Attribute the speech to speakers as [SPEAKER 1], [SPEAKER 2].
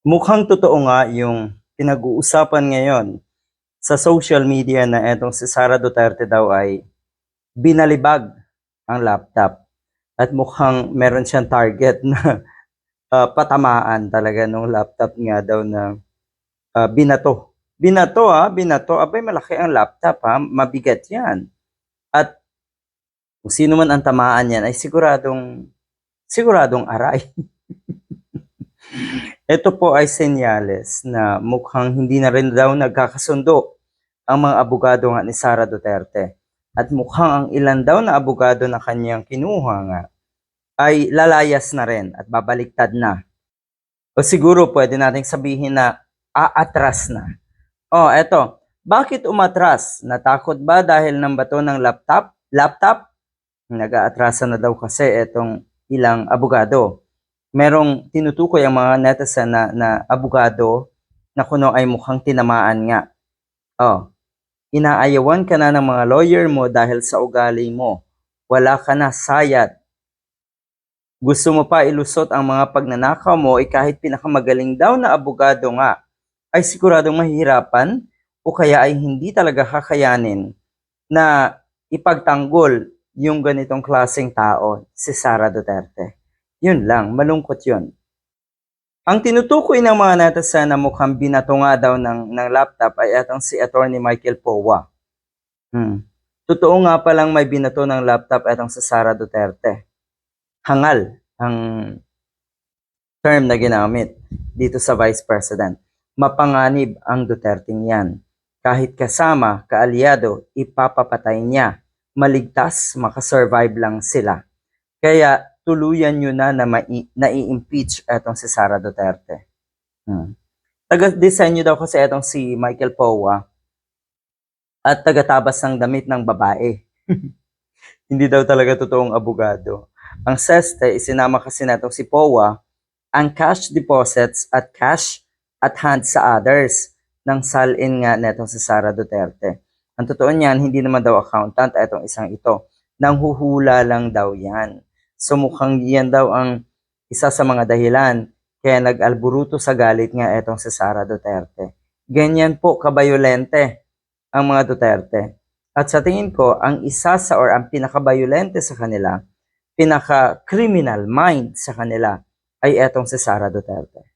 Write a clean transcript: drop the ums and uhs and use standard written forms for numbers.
[SPEAKER 1] Mukhang totoo nga yung pinag-uusapan ngayon sa social media na etong si Sara Duterte daw ay binalibag ang laptop at mukhang meron siyang target na patamaan talaga nung laptop nga daw na binato. Binato binato. Abay malaki ang laptop mabigat yan. At kung sino man ang tamaan yan ay siguradong aray. Ito po ay senyales na mukhang hindi na rin daw nagkakasundo ang mga abogado nga ni Sara Duterte. At mukhang ang ilan daw na abogado na kanyang kinuha nga ay lalayas na rin at babaliktad na. O siguro pwede nating sabihin na aatras na. Eto. Bakit umatras? Natakot ba dahil ng bato ng laptop? Laptop? Nag-aatrasan na daw kasi etong ilang abogado. Merong tinutukoy ang mga netizen na abogado na kuno ay mukhang tinamaan nga. Inaayawan ka na ng mga lawyer mo dahil sa ugali mo. Wala ka na sayad. Gusto mo pa ilusot ang mga pagnanakaw mo kahit pinakamagaling daw na abogado nga ay siguradong mahihirapan o kaya ay hindi talaga kakayanin na ipagtanggol yung ganitong klaseng tao, si Sara Duterte. Yun lang, malungkot yun. Ang tinutukoy ng mga netizen na mukhang binato nga daw ng laptop ay atong si Attorney Michael Powa. Totoo nga palang may binato ng laptop atong si Sara Duterte. Hangal ang term na ginamit dito sa Vice President. Mapanganib ang Duterteng yan. Kahit kasama, kaalyado, ipapapatay niya. Maligtas, makasurvive lang sila. Kaya tuluyan nyo na nai-impeach etong si Sara Duterte. Taga-disenyo daw kasi etong si Michael Powa at taga-tabas ng damit ng babae. Hindi daw talaga totoong abogado. Ang SESTE, isinama kasi natong si Powa ang cash deposits at cash at hand sa others ng salin nga netong si Sara Duterte. Ang totoo niyan, hindi naman daw accountant etong isang ito. Nanghuhula lang daw yan. So mukhang yan daw ang isa sa mga dahilan kaya nag-alburuto sa galit nga etong si Sara Duterte. Ganyan po kabayolente ang mga Duterte. At sa tingin ko, ang isa sa or ang pinakabayolente sa kanila, pinaka-criminal mind sa kanila ay etong si Sara Duterte.